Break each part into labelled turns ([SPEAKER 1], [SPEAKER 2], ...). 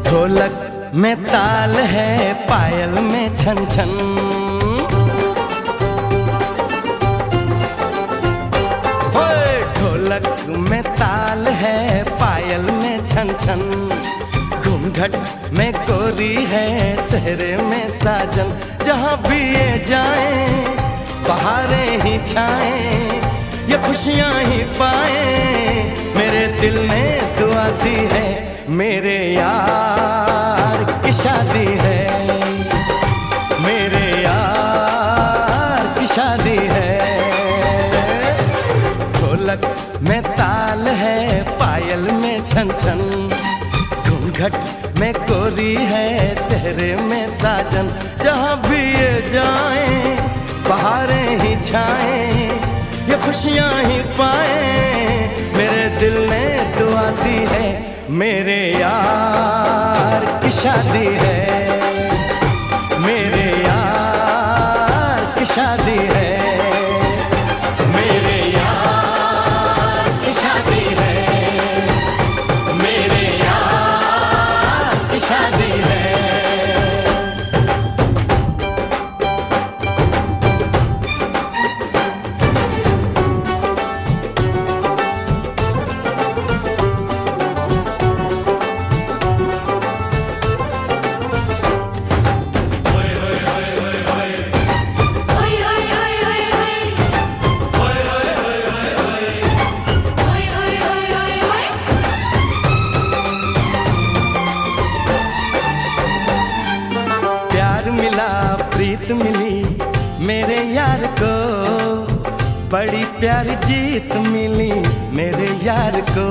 [SPEAKER 1] ढोलक में ताल है, पायल में छन छन। ढोलक में ताल है, पायल में छन छन। घूंघट में कोरी है, सहरे में साजन। जहाँ भी ये जाएं, बहारें ही छाएं, ये खुशियाँ ही पाएं। मेरे दिल ने दुआ दी है, मेरे यार की शादी है, मेरे यार की शादी है। ढोलक में ताल है, पायल में छन छन। घूंघट में कोरी है, सहरे में साजन। जहाँ भी ये जाएं, बहारें ही छाएं, ये खुशियाँ ही पाएं। मेरे दिल ने दुआ दी है, मेरे यार की शादी है, मेरे यार की शादी है, मेरे यार की शादी है, मेरे यार की शादी है। प्रीत मिली मेरे यार को, बड़ी प्यारी जीत मिली मेरे यार को।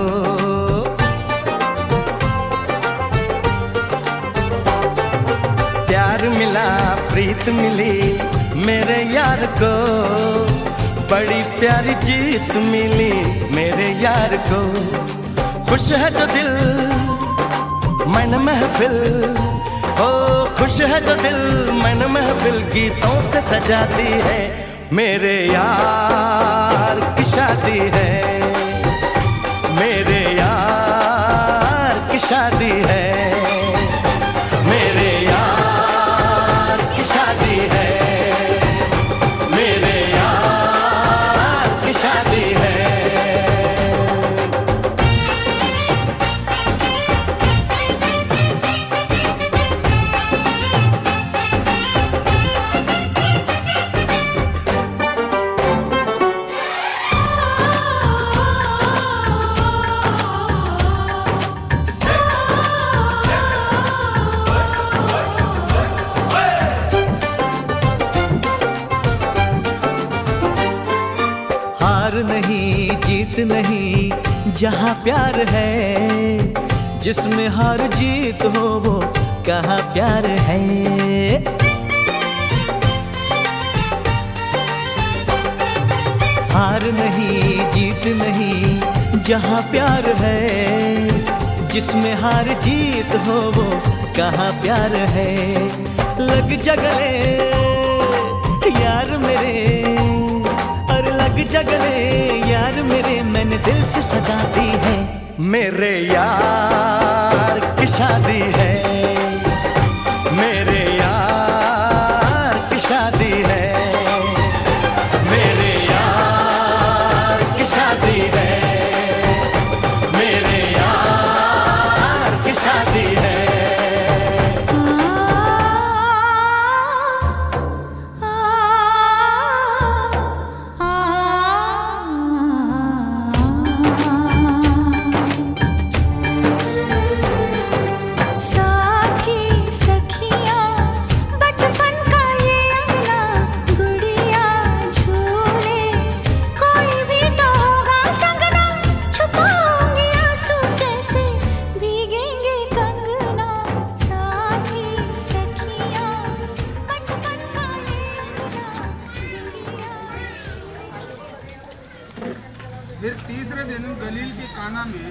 [SPEAKER 1] प्यार मिला, प्रीत मिली मेरे यार को, बड़ी प्यारी जीत मिली मेरे यार को। खुश है जो दिल मन महफिल, ओ खुश है जो दिल मन महफिल गीतों से सजाती है। मेरे यार की शादी है, मेरे यार की शादी है, मेरे यार की शादी है, मेरे यार की शादी है। हार नहीं जीत नहीं जहाँ प्यार है, जिसमें हार जीत हो वो कहाँ प्यार है। हार नहीं जीत नहीं जहाँ प्यार है, जिसमें हार जीत हो वो कहाँ प्यार है। लग जा गले यार मेरे, और लग जा गले यार मेरे, मैंने दिल से सजा दी है। मेरे यार की शादी है, मेरे यार की शादी है, मेरे यार की शादी है, मेरे यार की शादी है।
[SPEAKER 2] फिर तीसरे दिन गलील के काना में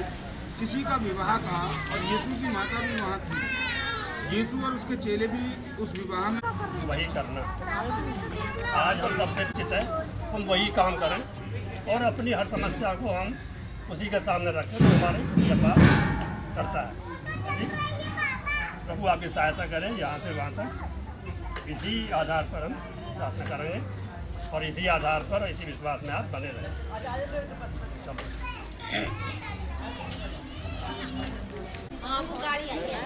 [SPEAKER 2] किसी का विवाह था और यीशु की माता भी वहाँ थी। यीशु और उसके चेले भी उस विवाह में
[SPEAKER 3] वही करना। आज हम सबसे चित है, हम वही काम करें और अपनी हर समस्या को हम उसी के सामने रखें तो हमारे जवाब करता है। प्रभु आपकी सहायता करें यहाँ से वहाँ तक। इसी आधार पर हम प्रार्थना करेंगे और इसी आधार पर, इसी विश्वास में आप बने रहें।
[SPEAKER 4] आपको गाड़ी आई है।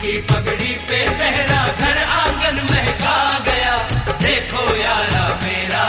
[SPEAKER 1] की पगड़ी पे सहरा घर आंगन महका गया, देखो यारा मेरा।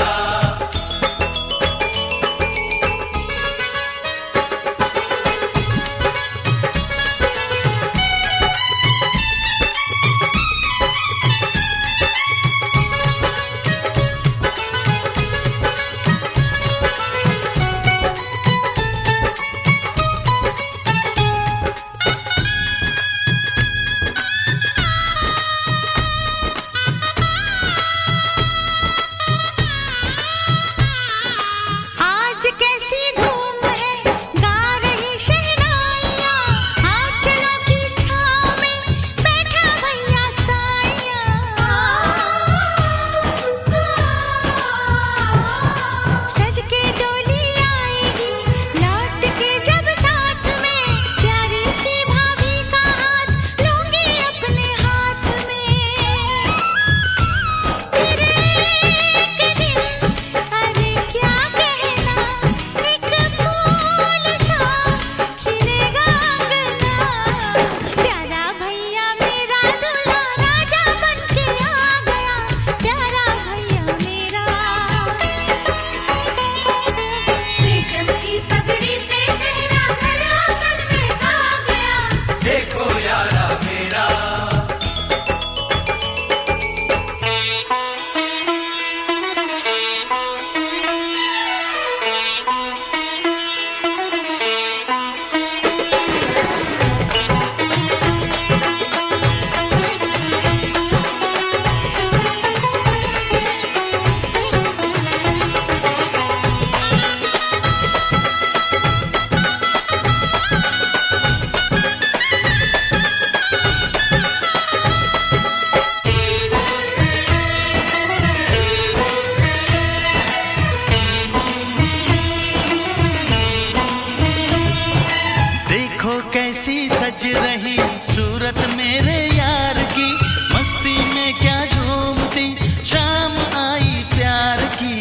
[SPEAKER 1] कैसी सज रही सूरत मेरे यार की, मस्ती में क्या झूमती शाम आई प्यार की।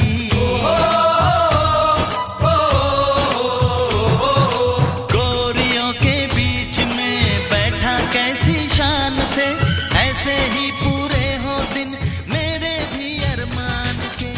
[SPEAKER 1] गोरियों के बीच में बैठा कैसी शान से, ऐसे ही पूरे हो दिन मेरे भी अरमान के।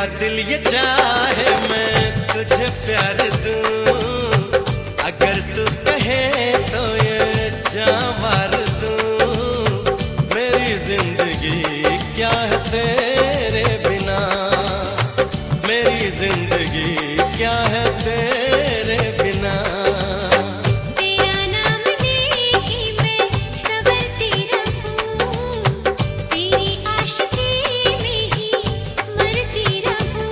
[SPEAKER 1] मेरा दिल ये चाहे मैं तुझे प्यार दूं, अगर तू कहे तो ये जान मार दूं। मेरी जिंदगी क्या है तेरे बिना, मेरी जिंदगी क्या है तेरे बिना।
[SPEAKER 5] तेरा नाम लेके मैं संवरती रहूं, तेरी आशिकी में ही मरती रहूं।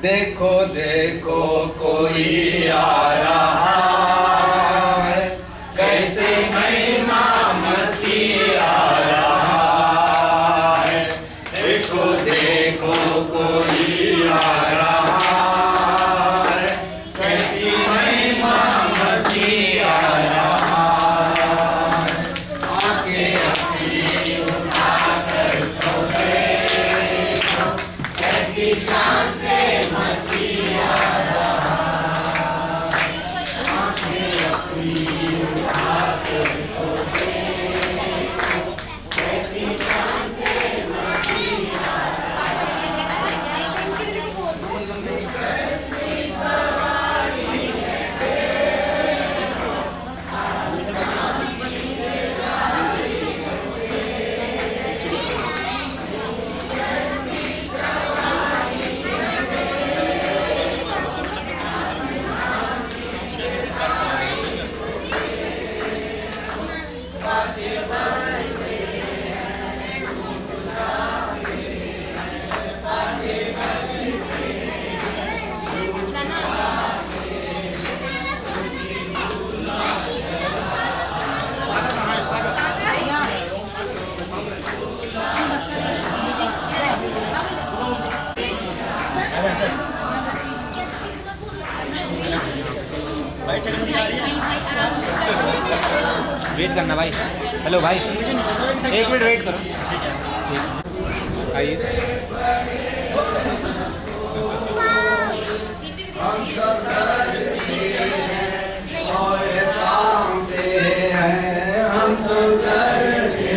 [SPEAKER 6] देखो देखो कोई आ रहा है, कैसे महिमा मसीह आ रहा है। देखो देखो कोई आ रहा है, कैसी महिमा मसीह आ रहा है। आके अपनी उठाकर तो देखो, कैसी शान से मसीह आ रहा है। आके अपनी उठाकर तो देखो, कैसी शान से मसीह आ रहा है। कैसी सवारी
[SPEAKER 7] वेट करना भाई। हेलो भाई, 1 मिनट वेट करो। आइए।
[SPEAKER 6] हम तो करते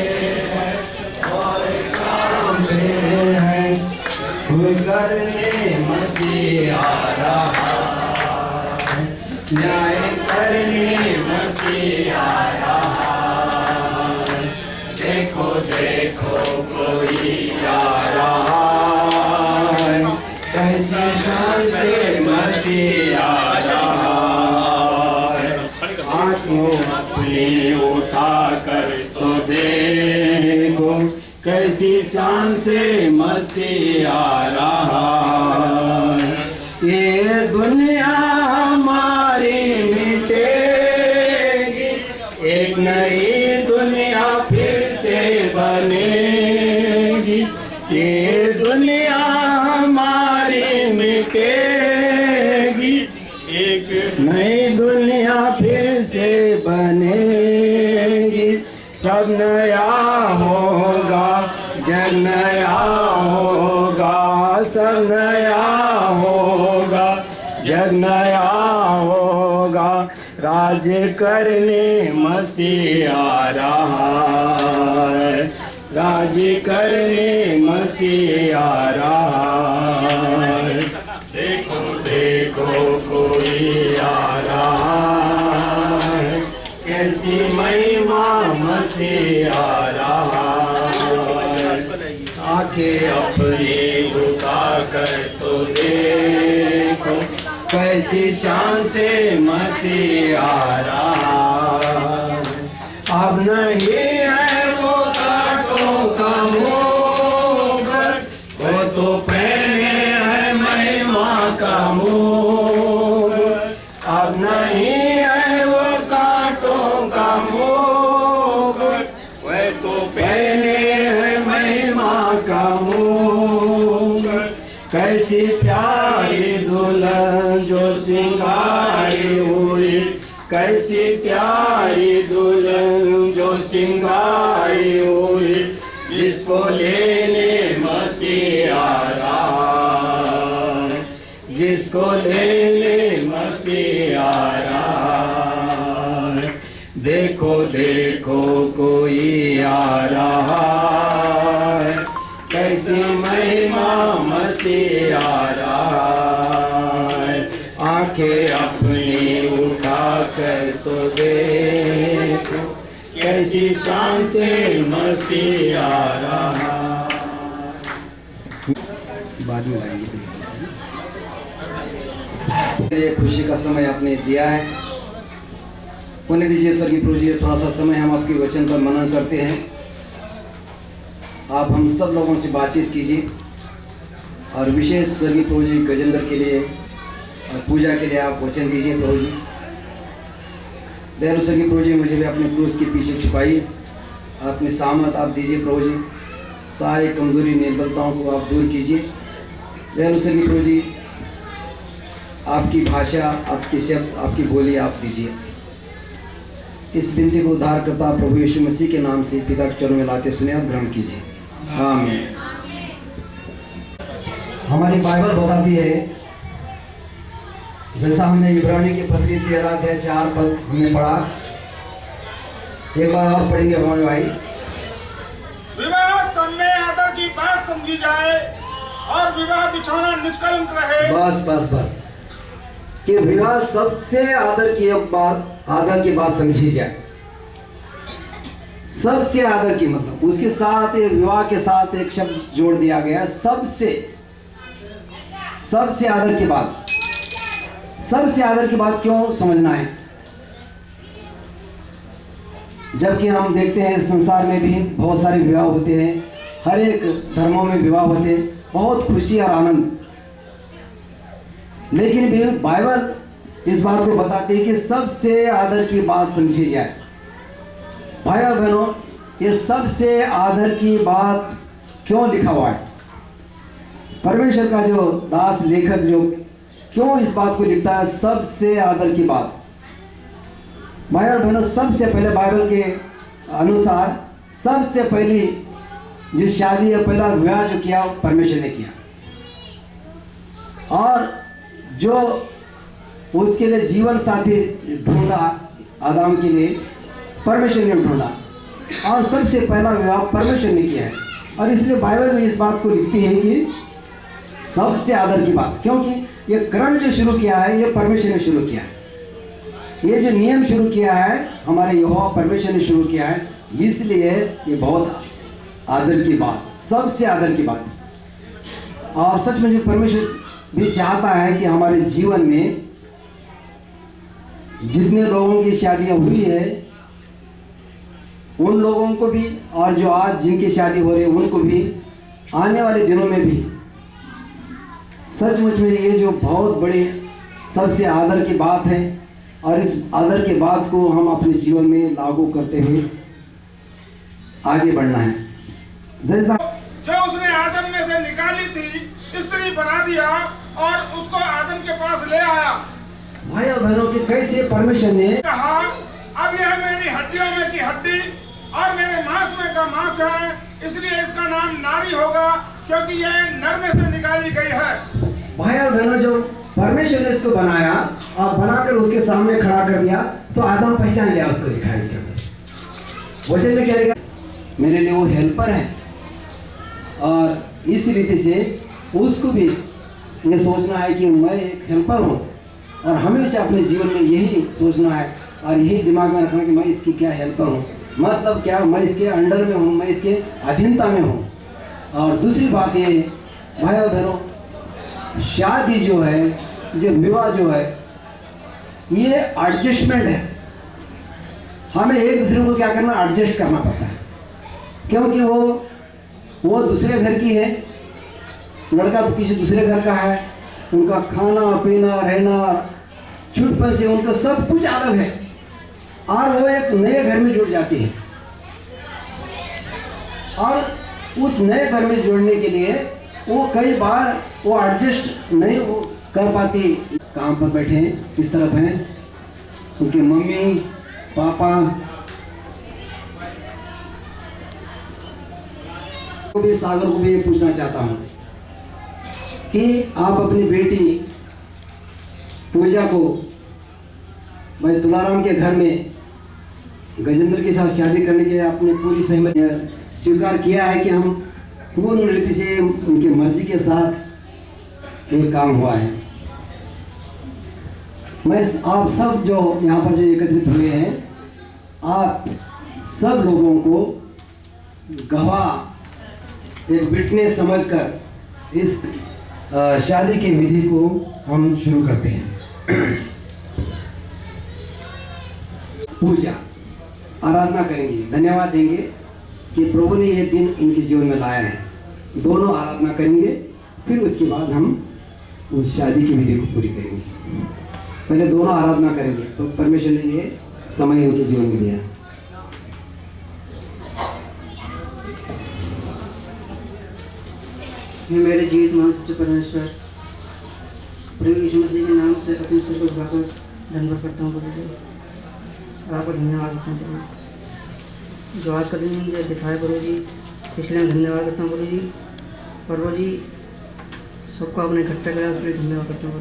[SPEAKER 6] हैं और काम हैं, वो करने मसीह आ रहा है, न्याय करने मसीह आ रहा है। देखो देखो कोई आ रहा है, कैसी शान से मसीह आ रहा है। आँखों अपनी उठा कर तो दे देखो कैसी शान से मसीह आ रहा है। ये दुनिया हमारी मिटेगी, एक नई दुनिया फिर से बनेगी। ये दुनिया हमारी मिटेगी, एक नई दुनिया फिर से बनेगी। सब नया होगा, जग नया होगा, सब नया होगा, जग नया होगा। राज्य करने मसीह आ रहा है, राज्य करने मसीह आ रहा है। देखो देखो कोई आ रहा है, कैसी महिमा मसीह आ रहा है। आंखें अपनी उठा कर तो देखो कैसी शान से मसीह आ रहा है। अब नहीं है वो कांटों का मुकुट, वो तो पहने है महिमा का मुकुट। अब नहीं है वो कांटों का मुकुट, वह तो पहने है महिमा का मुकुट। कैसी प्यारी दुल्हन जो सिंगारी हुई, कैसी प्यारी दुल्हन जो सिंगारी हुई, जिसको लेने मसीह आ रहा है, जिसको लेने मसीह आ रहा है। देखो देखो कोई आ रहा है, कैसी महिमा मसीह आ रहा है। आंखें अपनी उठा कर तो देखो कैसी शान से मसीह आ रहा। बाद में लाएंगे। ये खुशी का समय आपने दिया है, पुण्य दीजिए स्वर्गीय प्रभु जी। थोड़ा सा समय हम आपके वचन पर मनन करते हैं। आप हम सब लोगों से बातचीत कीजिए और विशेष स्वर्गीय प्रभु जी गजेंद्र के लिए और पूजा के लिए आप वचन दीजिए प्रभु जी। दयालु स्वर्गीय प्रभु जी, मुझे भी अपने क्रूस के पीछे छुपाइए, अपनी सामत आप दीजिए प्रभु जी। सारी कमजोरी निर्बलताओं को आप दूर कीजिए। दयालु स्वर्गीय प्रभु जी, आपकी भाषा, आपकी शब्द, आपकी बोली आप दीजिए। इस विनती को उद्धार करता प्रभु यीशु मसीह के नाम से पिता के चरणों में लाते सुने आप ग्रहण कीजिए। आमीन। हमारी बाइबल बताती है, जैसा हमने इब्रानी की पत्री 13 अध्याय 4 पद हमने पढ़ा, एक बार और पढ़ेंगे हमारे भाई।
[SPEAKER 2] विवाह सब में आदर की बात समझी जाए और विवाह बिछौना निष्कलंक रहे।
[SPEAKER 6] बस बस बस, कि विवाह सबसे आदर की बात समझी जाए। सबसे आदर की मतलब उसके साथ विवाह के साथ एक शब्द जोड़ दिया गया, सबसे आदर की बात। सबसे आदर की बात क्यों समझना है? जबकि हम देखते हैं संसार में भी बहुत सारे विवाह होते हैं, हर एक धर्मों में विवाह होते हैं, बहुत खुशी और आनंद। लेकिन भी बाइबल इस बात को बताती है कि सबसे आदर की बात समझी जाए। भाई और बहनों, ये सबसे आदर की बात क्यों लिखा हुआ है? परमेश्वर का जो दास लेखक जो क्यों इस बात को लिखता है, सबसे आदर की बात? भाई और बहनों, सबसे पहले बाइबल के अनुसार सबसे पहली जो शादी या पहला विवाह जो किया परमेश्वर ने किया, और जो उसके लिए जीवन साथी ढूंढा आदम के लिए परमेश्वर ने ढूंढा, और सबसे पहला विवाह परमेश्वर ने किया है। और इसलिए बाइबल में इस बात को लिखती है कि सबसे आदर की बात, क्योंकि ये क्रम जो शुरू किया है ये परमेश्वर ने शुरू किया है। ये जो नियम शुरू किया है हमारे यहोवा परमेश्वर ने शुरू किया है, इसलिए ये बहुत आदर की बात, सबसे आदर की बात। और सच में जो परमेश्वर भी चाहता है कि हमारे जीवन में जितने लोगों की शादियां हुई है उन लोगों को भी और जो आज जिनकी शादी हो रही है उनको भी आने वाले दिनों में भी सचमुच में ये जो बहुत बड़ी सबसे आदर की बात है और इस आदर की बात को हम अपने जीवन में लागू करते हुए आगे बढ़ना है। जैसा
[SPEAKER 2] जो उसने आदम में से निकाली थी स्त्री बना दिया और उसको आदम के पास ले आया।
[SPEAKER 6] भाई और बहनों की कैसे परमेश्वर ने
[SPEAKER 2] कहा अब यह मेरी हड्डियों में की हड्डी और मेरे मांस में का मांस है, इसलिए इसका नाम नारी होगा क्योंकि यह नर में से निकाली गई है।
[SPEAKER 6] भाई और बहनों जो परमेश्वर ने इसको बनाया और बनाकर उसके सामने खड़ा कर दिया तो आदम पहचान लिया उसको, दिखा इसके अंदर वचन में क्या लिखा, मेरे लिए वो हेल्पर है। और इस रीति से उसको भी ये सोचना है कि मैं एक हेल्पर हूँ और हमेशा अपने जीवन में यही सोचना है और यही दिमाग में रखना कि मैं इसकी क्या हेल्पर हूँ, मतलब क्या मैं इसके अंडर में हूँ, मैं इसके अधीनता में हूँ। और दूसरी बात ये भाई और बहनों, शादी जो है, जो विवाह जो है, ये एडजस्टमेंट है। हमें एक दूसरे को क्या करना, एडजस्ट करना पड़ता है, क्योंकि वो दूसरे घर की है, लड़का तो किसी दूसरे घर का है, उनका खाना पीना रहना छुटपन से उनका सब कुछ अलग है और वो एक नए घर में जुड़ जाती है। और उस नए घर में जुड़ने के लिए वो कई बार वो एडजस्ट नहीं वो कर पाती। काम पर बैठे हैं, इस तरफ हैं उनके मम्मी पापा को भी, सागर को भी ये पूछना चाहता हूँ कि आप अपनी बेटी पूजा को भाई तुलाराम के घर में गजेंद्र के साथ शादी करने के लिए आपने पूरी सहमति स्वीकार किया है कि हम पूर्ण रीति से उनकी मर्जी के साथ ये काम हुआ है। मैं आप सब जो यहाँ पर जो एकत्रित हुए हैं, आप सब लोगों को गवाह एक विटनेस समझकर इस शादी की विधि को हम शुरू करते हैं। पूजा आराधना करेंगे, धन्यवाद देंगे कि प्रभु ने यह दिन इनके जीवन में लाया है। दोनों आराधना करेंगे, फिर उसके बाद हम उस शादी की विधि को पूरी करेंगे। पहले दोनों आराधना करेंगे तो परमेश्वर ने ये समय इनके जीवन में दिया।
[SPEAKER 8] हे मेरे जीवित मान सच्चे परमेश्वर, प्रभु यीशु मसीह के नाम से अपने सिर को झुकाकर धन्यवाद करता हूँ प्रभु जी, आपको धन्यवाद करता हूँ प्रभु जो आज का दिन मुझे दिखाया प्रभु जी, इसलिए मैं धन्यवाद करता हूँ प्रभु जी सबको आपने इकट्ठा किया उसके लिए धन्यवाद करता हूँ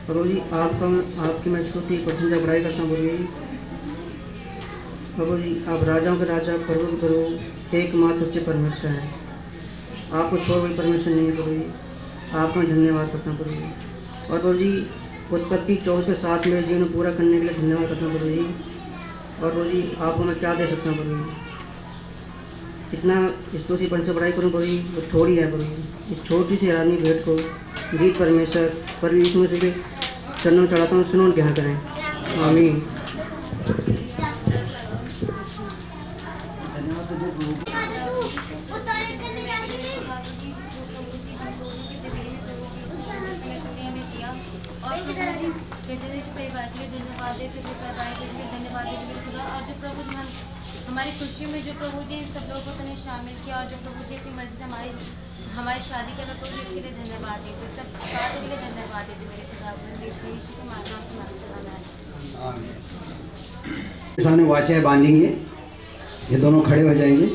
[SPEAKER 8] प्रभु जी आपकी मैं स्तुति प्रशंसा बड़ाई करता हूँ प्रभु जी आप राजाओं के राजा प्रभु के प्रभु एकमात्र सच्चे परमेश्वर हैं, आपको छोड़ कोई परमेश्वर नहीं है प्रभु जी, आपका धन्यवाद करता हूँ प्रभु जी। और प्रभु जी उत्पत्ति 14:7 में जीवन पूरा करने के लिए धन्यवाद करता हूँ प्रभु जी। और प्रभु जी आपको मैं क्या दे सकता हूँ प्रभु जी, इतना स्तुति पंच बड़ाई करूँ प्रभु जी वो थोड़ी है प्रभु जी। इस छोटी सी आदमी भेंट को गीत परमेश्वर पर यीशु मसीह के चरणों चढ़ाता हूँ, सुनो क्या करें, आमीन।
[SPEAKER 4] परिवार के लिए धन्यवाद देते हुए परिवार के लिए धन्यवाद देते हुए खुदा, और जो प्रभु जी हमारी खुशी में जो प्रभु जी सब लोगों को तूने शामिल किया और जो प्रभु जी अपनी मर्जी से हमारी शादी कर रहे प्रभु जी के लिए धन्यवाद देते, सब बातों के लिए धन्यवाद देते मेरे खुदा यीशु के नाम से मांगते हैं।
[SPEAKER 6] सामने वाचाएं बांधेंगे, ये दोनों खड़े हो जाएंगे।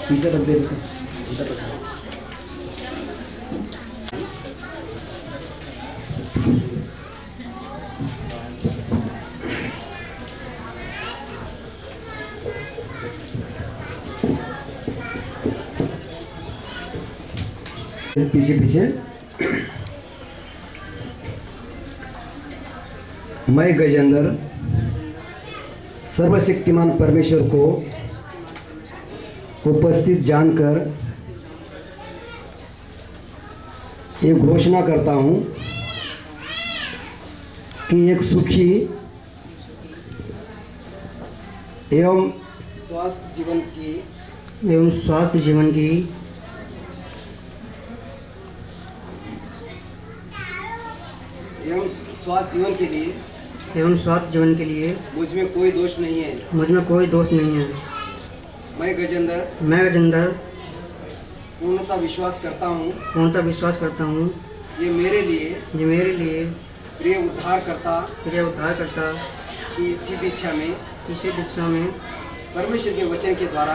[SPEAKER 6] पीछे रख दे, इधर रखा। पीछे पीछे मैं गजेंद्र सर्वशक्तिमान परमेश्वर को उपस्थित जानकर ये घोषणा करता हूँ कि एक सुखी एवं स्वास्थ्य जीवन की
[SPEAKER 8] एवं स्वास्थ्य जीवन की
[SPEAKER 6] एवं स्वास्थ्य जीवन के लिए
[SPEAKER 8] एवं स्वास्थ्य जीवन के लिए
[SPEAKER 6] मुझ में कोई दोष नहीं है।
[SPEAKER 8] मुझ में कोई दोष नहीं है।
[SPEAKER 6] मैं
[SPEAKER 8] गजेंद्र
[SPEAKER 6] पूर्णतः विश्वास करता हूँ
[SPEAKER 8] ये मेरे लिए
[SPEAKER 6] प्रिय उद्धारकर्ता
[SPEAKER 8] की
[SPEAKER 6] इसी दीक्षा में परमेश्वर के वचन के द्वारा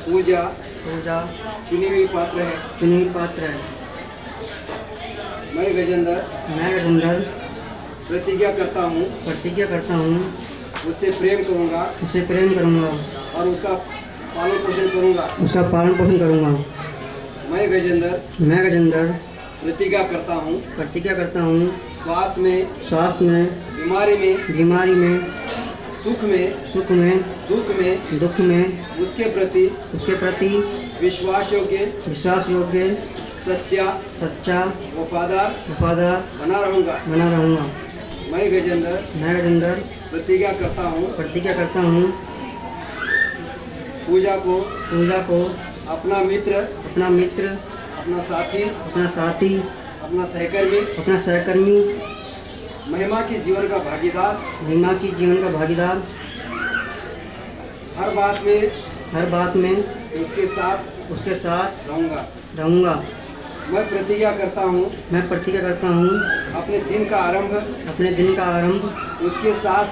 [SPEAKER 6] पूजा चुनी हुई पात्र है। मैं गजेंद्र प्रतिज्ञा करता हूँ उससे प्रेम करूँगा और उसका पालन पोषण करूँगा। मैं गजेंद्र प्रतिज्ञा करता हूँ स्वास्थ्य में बीमारी में सुख में दुख में उसके प्रति विश्वास योग्य सच्चा वफादार बना रहूँगा। मैं गजेंद्र प्रतिज्ञा करता हूँ पूजा को अपना मित्र अपना साथी अपना सहकर्मी महिमा के जीवन का भागीदार हर बात में उसके साथ रहूँगा। मैं प्रतिज्ञा करता हूँ अपने दिन का आरंभ उसके साथ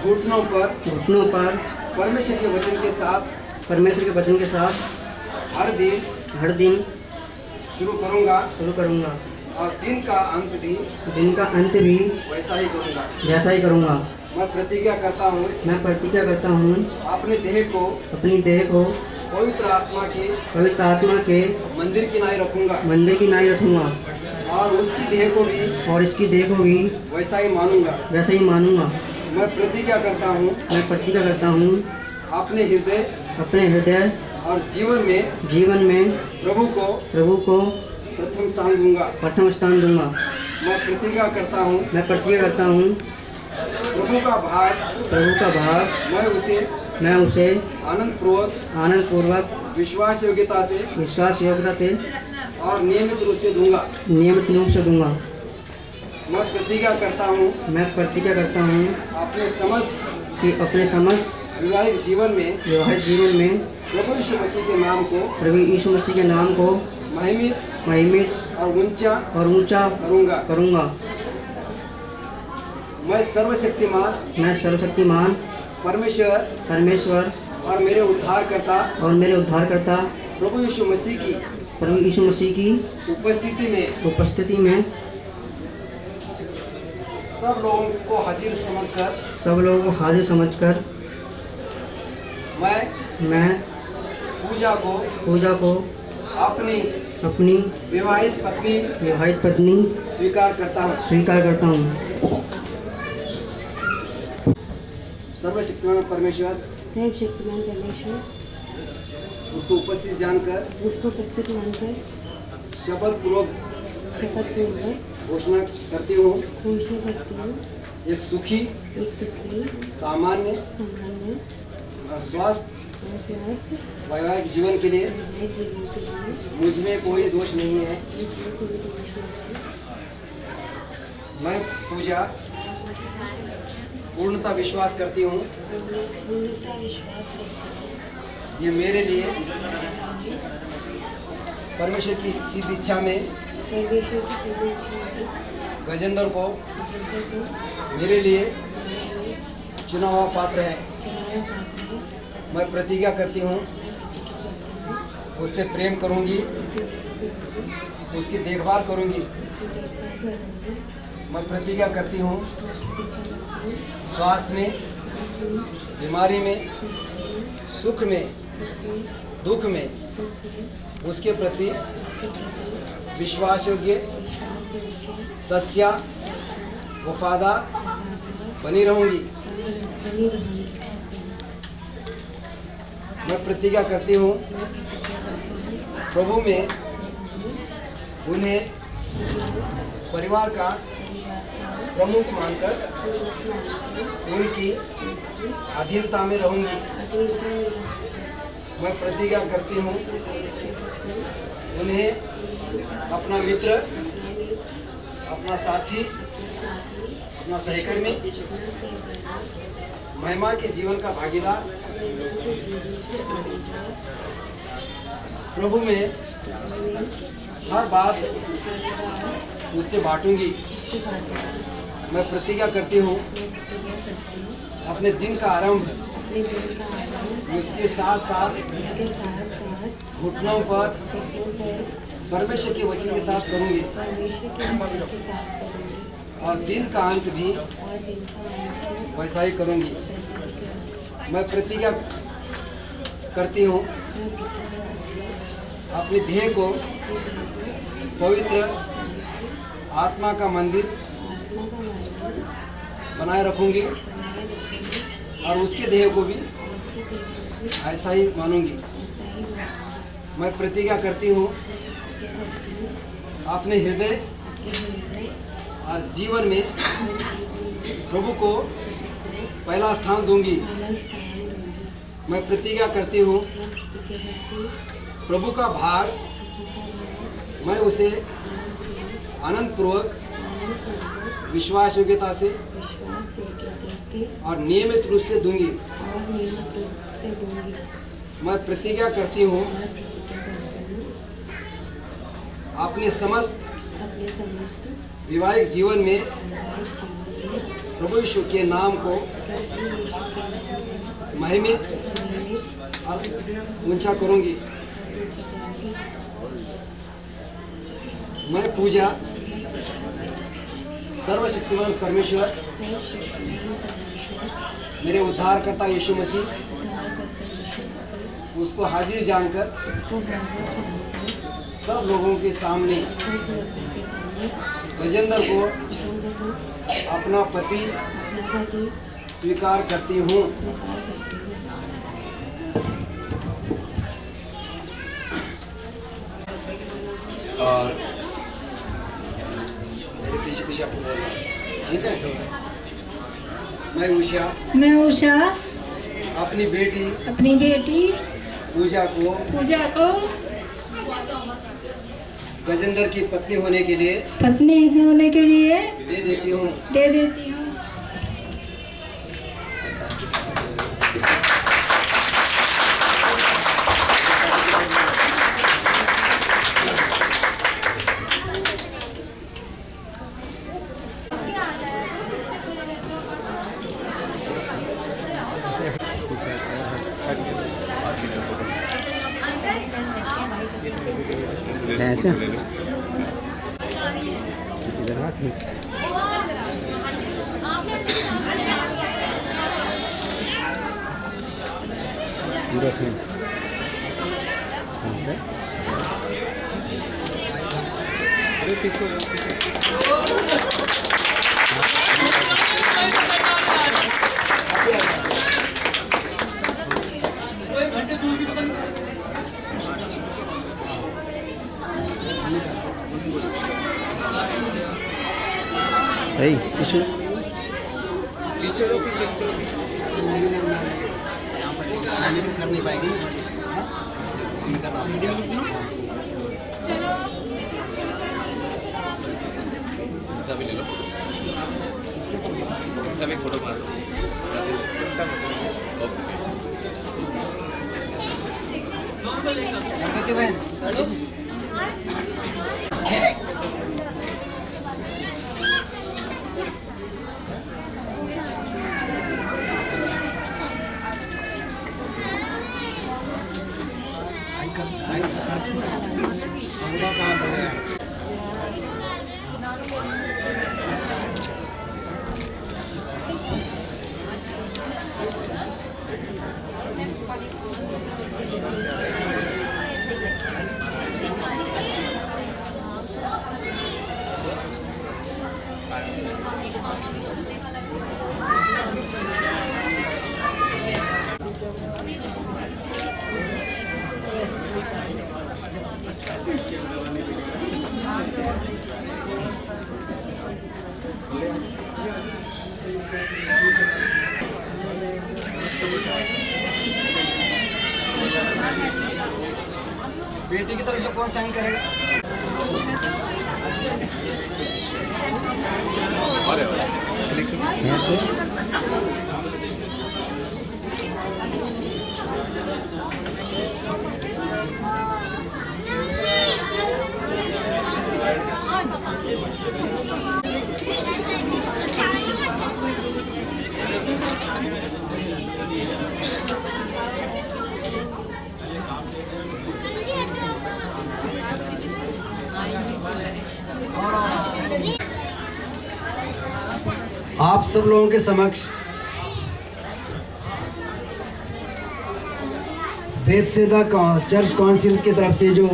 [SPEAKER 6] घुटनों पर परमेश्वर के वचन के साथ हर दिन शुरू करूँगा और दिन का अंत भी वैसा ही करूँगा। मैं प्रतिज्ञा करता हूँ अपनी देह को पवित्र आत्मा के मंदिर की नाई रखूँगा और उसकी देह को भी वैसा ही मानूँगा। मैं प्रतिज्ञा करता हूँ अपने हृदय और जीवन में प्रभु को प्रथम स्थान दूंगा। मैं प्रतिज्ञा करता हूँ प्रभु का भाग मैं उसे आनंद पूर्वक विश्वास योग्यता से और नियमित रूप से दूंगा। मैं प्रतिज्ञा करता हूँ अपने समस्त वैवाहिक जीवन में प्रभु यीशु मसीह के नाम को महिमित और ऊंचा करूँगा। मैं सर्वशक्तिमान परमेश्वर और मेरे उद्धारकर्ता प्रभु यीशु मसीह की उपस्थिति में सब लोगों को हाजिर समझकर मैं पूजा को अपनी विवाहित पत्नी स्वीकार करता हूँ। सर्वशक्तिमान परमेश्वर उसको उपस्थित जानकर शपथ पूर्वक घोषणा करती हूँ एक सुखी सामान्य और स्वस्थ वैवाहिक जीवन के लिए मुझ में कोई दोष नहीं है। मैं पूजा पूर्णतः विश्वास करती हूँ ये मेरे लिए परमेश्वर की सिद्ध इच्छा में गजेंद्र को मेरे लिए चुना हुआ पात्र है। मैं प्रतिज्ञा करती हूँ उससे प्रेम करूँगी, उसकी देखभाल करूँगी। मैं प्रतिज्ञा करती हूँ स्वास्थ्य में बीमारी में सुख में दुख में उसके प्रति विश्वास योग्य सच्चा वफादार बनी रहूँगी। मैं प्रतिज्ञा करती हूँ प्रभु में उन्हें परिवार का प्रमुख मानकर उनकी अधीनता में रहूंगी। मैं प्रतिज्ञा करती हूँ उन्हें अपना मित्र, अपना साथी, अपना सहकर्मी, महिमा के जीवन का भागीदार, प्रभु में हर बात मुझसे बांटूंगी। मैं प्रतिज्ञा करती हूँ अपने दिन का आरंभ उसके साथ साथ घुटनों पर परमेश्वर के वचन के साथ करूंगी और दिन का अंत भी वैसा ही करूंगी। मैं प्रतिज्ञा करती हूँ अपने देह को पवित्र आत्मा का मंदिर बनाए रखूंगी और उसके देह को भी ऐसा ही मानूंगी। मैं प्रतिज्ञा करती हूँ अपने हृदय और जीवन में प्रभु को पहला स्थान दूंगी। मैं प्रतिज्ञा करती हूँ प्रभु का भार मैं उसे आनंद पूर्वक, विश्वास योग्यता से और नियमित रूप से दूंगी। मैं प्रतिज्ञा करती हूँ अपने समस्त वैवाहिक जीवन में प्रभु यीशु के नाम को महिमित और ऊंचा करूंगी। मैं पूजा सर्वशक्तिमान परमेश्वर, मेरे उद्धारकर्ता यीशु मसीह, उसको हाजिर जानकर सब लोगों के सामने गजेंद्र को अपना पति स्वीकार करती हूँ। और मेरे पीछे पीछे आपको बोलना, ठीक है? मैं उषा अपनी बेटी पूजा को गजेंद्र की पत्नी होने के लिए दे देती हूँ। पीछे कर नहीं पाएगी।
[SPEAKER 7] भी ले लो, सब एक फोटो मार लो।
[SPEAKER 6] गणपति बहन बेटी की तरफ से कौन साइन करेगा? आप सब लोगों के समक्ष बेतसेदा चर्च काउंसिल की तरफ से जो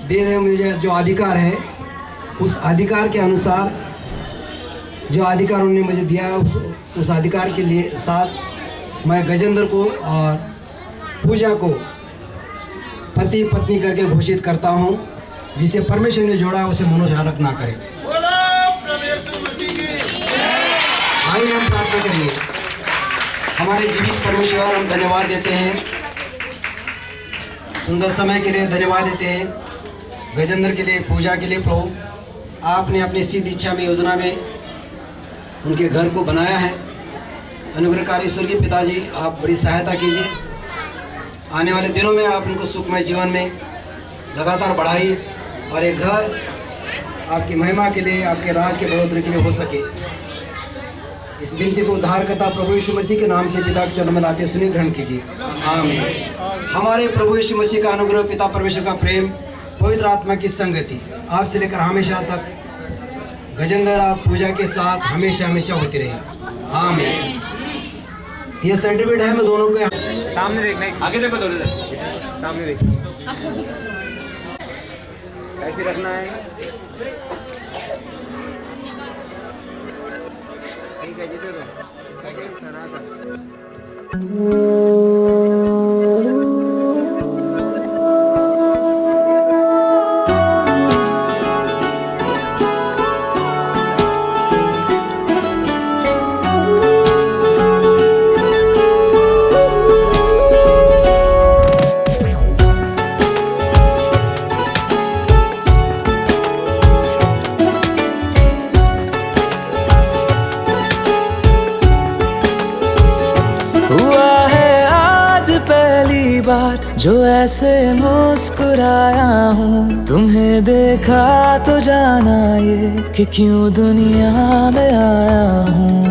[SPEAKER 6] दे रहे मुझे जो अधिकार है, उस अधिकार के अनुसार जो अधिकार उन्होंने मुझे दिया है, उस अधिकार के लिए साथ मैं गजेंद्र को और पूजा को पति पत्नी करके घोषित करता हूँ। जिसे परमेश्वर ने जोड़ा उसे मनोचालक ना करे। आइए हम प्रार्थना करेंगे। हमारे जीवित परमेश्वर, हम धन्यवाद देते हैं, सुंदर समय के लिए धन्यवाद देते हैं, गजेंद्र के लिए, पूजा के लिए। प्रभु आपने अपनी सिद्ध इच्छा में, योजना में उनके घर को बनाया है। अनुग्रहकारी स्वर्गीय पिताजी, आप बड़ी सहायता कीजिए। आने वाले दिनों में आप उनको सुखमय जीवन में लगातार बढ़ाइए और एक घर आपकी महिमा के लिए, आपके राज के बढ़ोतरी के लिए हो सके। इस विनती को उद्धारकर्ता प्रभु यीशु मसीह के नाम से पिता के चरणों में लाते सुनिए, ग्रहण कीजिए। आमीन। हमारे प्रभु यीशु मसीह का अनुग्रह, पिता परमेश्वर का प्रेम, पवित्र आत्मा की संगति आपसे लेकर हमेशा तक गजेंद्र आप पूजा के साथ हमेशा हमेशा होती रहे। आमीन। ये सर्टिफिकेट है, मैं दोनों के
[SPEAKER 7] सामने देखना है, आगे देखो दोनों इधर सामने देखो, ऐसे रखना है। ठीक है जी, दे दो।
[SPEAKER 9] जो ऐसे मुस्कुराया हूँ, तुम्हें देखा तो जाना ये कि क्यों दुनिया में आया हूँ।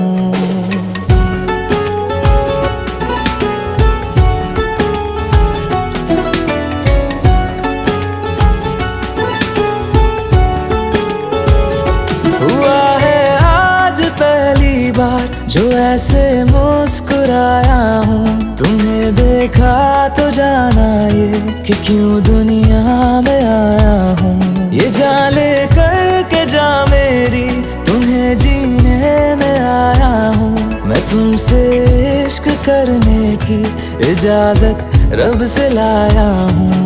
[SPEAKER 9] हुआ है आज पहली बार जो ऐसे मुस्कुराया हूँ, तुम्हें देखा तो जाना ये कि क्यों दुनिया में आया हूँ। ये जान ले करके जा मेरी, तुम्हें जीने में आया हूँ। मैं तुमसे इश्क करने की इजाजत रब से लाया हूँ।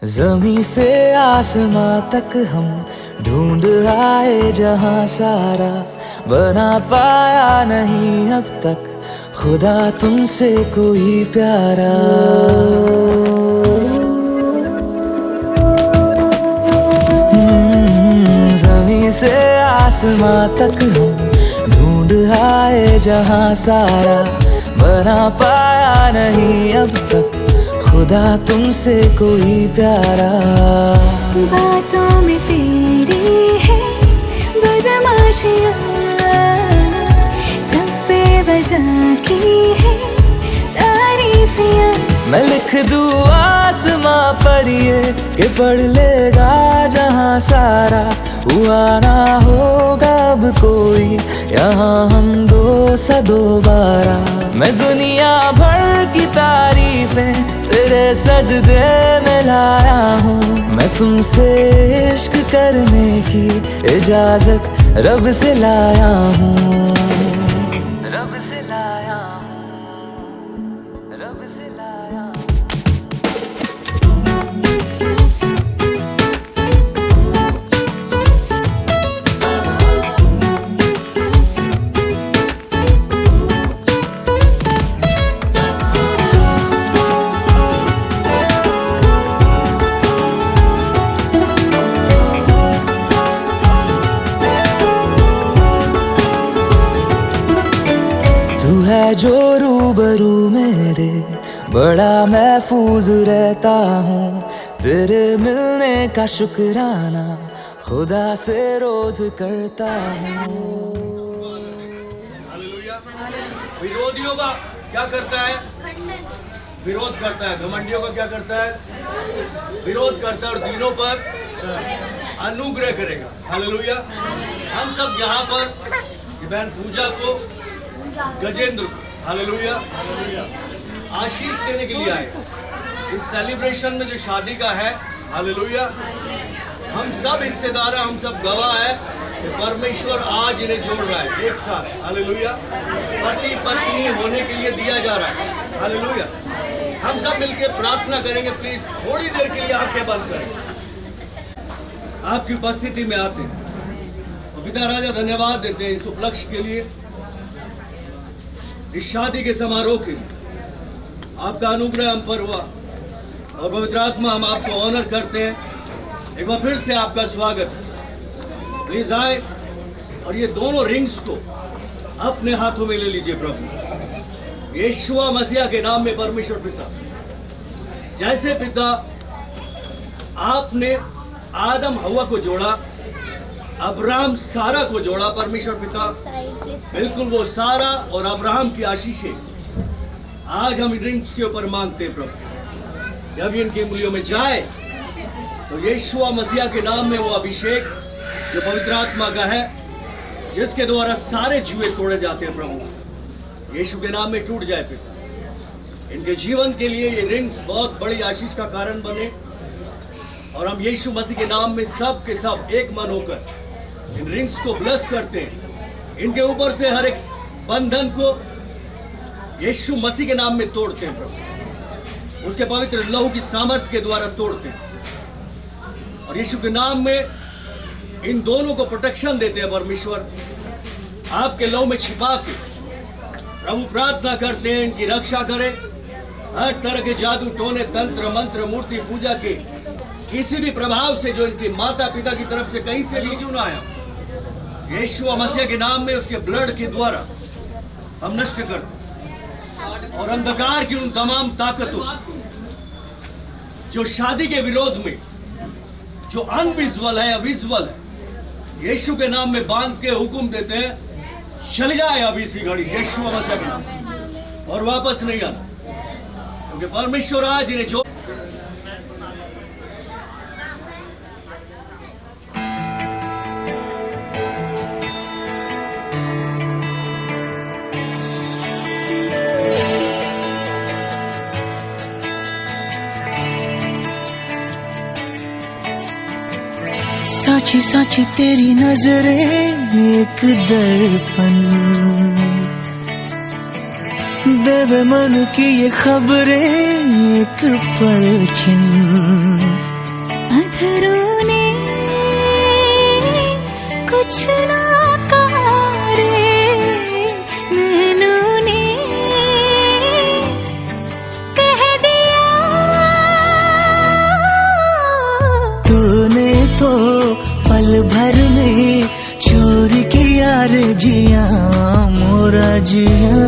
[SPEAKER 9] ज़मीं से आसमां तक हम ढूंढ आए जहां सारा, बना पाया नहीं अब तक खुदा तुमसे कोई प्यारा। ज़मीं से आसमां तक हम ढूंढ आए जहां सारा, बना पाया नहीं अब तक खुदा तुमसे कोई प्यारा।
[SPEAKER 5] बातों में तेरी है बदमाशियाँ, सब पे वजह की है तारीफियाँ।
[SPEAKER 9] मैं लिख दूँ आसमां पर ये कि पढ़ लेगा जहां सारा, हुआ ना होगा अब कोई यहाँ हम दो सा दोबारा। मैं दुनिया भर की तारीफें तेरे सजदे में लाया हूँ। मैं तुमसे इश्क करने की इजाजत रब से लाया हूँ, रब से लाया हूँ, रब से लाया हूँ। तू है जो रूबरू मेरे, बड़ा महफूज रहता हूँ। तेरे मिलने का शुक्राना खुदा से रोज करता हूँ।
[SPEAKER 10] विरोधियों का क्या करता है? विरोध करता है। घमंडियों का क्या करता है? विरोध करता है और दीनों पर अनुग्रह करेगा। हालेलुया। हम सब यहाँ पर बहन पूजा को, गजेंद्र को, हालेलुया, आशीष देने के लिए आए। इस सेलिब्रेशन में जो शादी का है, हालेलुया, हम सब हिस्सेदार हैं, हम सब गवाह हैं कि परमेश्वर आज इन्हें जोड़ रहा है एक साथ। हालेलुया। पति पत्नी होने के लिए दिया जा रहा है। हालेलुया। हम सब मिलकर प्रार्थना करेंगे। प्लीज थोड़ी देर के लिए आंखें बंद करें, आपकी उपस्थिति में आते हैं और पिता राजा धन्यवाद देते हैं इस उपलक्ष्य के लिए, इस शादी के समारोह के लिए। आपका अनुग्रह हम पर हुआ और पवित्र आत्मा हम आपको ऑनर करते हैं। एक बार फिर से आपका स्वागत है। प्लीज आए और ये दोनों रिंग्स को अपने हाथों में ले लीजिए। प्रभु यीशुआ मसीह के नाम में परमेश्वर पिता, जैसे पिता आपने आदम हवा को जोड़ा, अब्राहम सारा को जोड़ा, परमेश्वर पिता बिल्कुल वो सारा और अब्राहम की आशीषें आज हम इन रिंग्स के ऊपर मांगते हैं। प्रभु जब इनकी उंगलियों में जाए तो यीशुआ मसीह के नाम में वो अभिषेक जो पवित्र आत्मा का है, जिसके द्वारा सारे जुए तोड़े जाते हैं, प्रभु यीशु के नाम में टूट जाए। पिता इनके जीवन के लिए ये रिंग्स बहुत बड़ी आशीष का कारण बने और हम यीशु मसीह के नाम में सब के सब एक मन होकर इन रिंग्स को ब्लेस करते हैं। इनके ऊपर से हर एक बंधन को यीशु मसीह के नाम में तोड़ते हैं। प्रभु उसके पवित्र लहू की सामर्थ्य के द्वारा तोड़ते हैं और यीशु के नाम में इन दोनों को प्रोटेक्शन देते हैं। परमेश्वर आपके लहू में छिपा के प्रभु प्रार्थना करते हैं इनकी रक्षा करें। हर तरह के जादू टोने, तंत्र मंत्र, मूर्ति पूजा के किसी भी प्रभाव से जो इनके माता पिता की तरफ से कहीं से भी क्यों ना आया, यीशु मसीह के नाम में उसके ब्लड के द्वारा हम नष्ट करते हैं। और अंधकार की उन तमाम ताकतों जो शादी के विरोध में जो अनविजुअल है, विजुअल है, यीशु के नाम में बांध के हुक्म देते हैं चल जाए अभी इसी घड़ी यीशु मसीह के नाम और वापस नहीं आना, क्योंकि परमेश्वर आज इन्हें जो
[SPEAKER 9] साची साची तेरी नजरें एक दर्पण, देवे मन की ये खबरें एक पलछिन।
[SPEAKER 5] अधरों ने कुछ ना कहा रे, नैनों ने कह दिया।
[SPEAKER 9] तूने तो पल भर में चोर किया रे जिया मोरा जिया।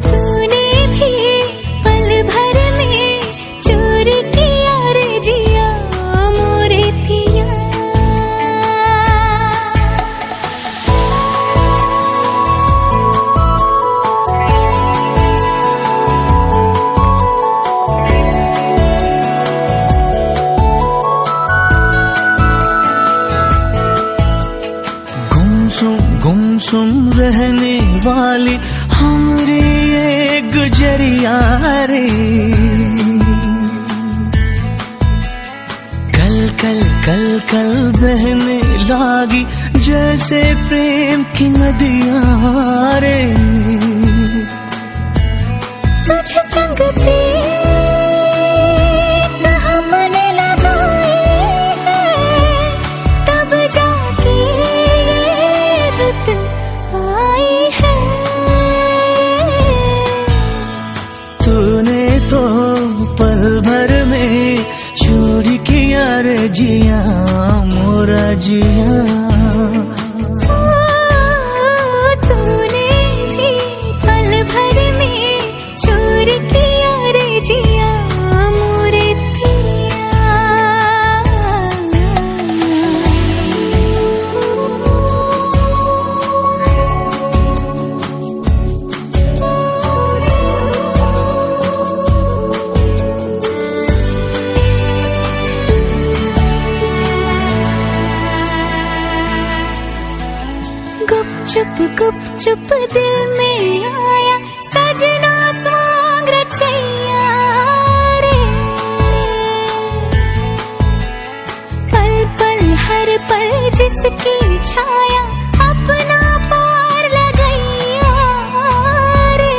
[SPEAKER 5] तूने भी पल भर में चोर किया रे जिया मोरे पिया।
[SPEAKER 9] कल कल बहने लागी जैसे प्रेम की नदियां रे।
[SPEAKER 5] तुझ संग प्रीत हमने लगाए हैं, तब जाके रुत आई है।
[SPEAKER 9] तूने तो पल भर में चोरी किया रे जिया मोरा जिया।
[SPEAKER 5] तूने भी पल भर में चोरी किया रे जिया मोरे गुप चुप दिल में आया सजना स्वांग रचैया रे। पल पल हर पल जिसकी छाया अपना पार लगैया रे।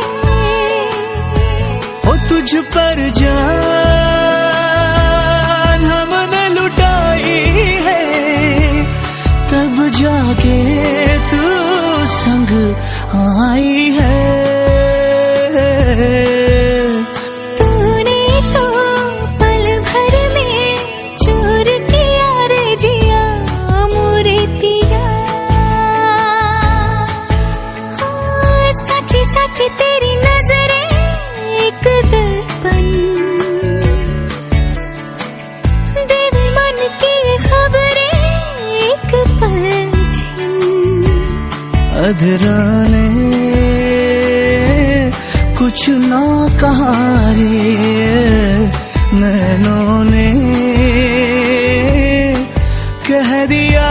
[SPEAKER 9] ओ तुझ पर जान हमने लुटाई है, तब जाके तू संग आई है।
[SPEAKER 5] तूने तो पल भर में चोर किया रे जिया मोरे पिया। हाँ, सच्ची सच्ची तेरी नजरें एक दर्पण, देवे मन की खबरें एक पल
[SPEAKER 9] अधराने कुछ ना कहा रे, नैनों ने कह दिया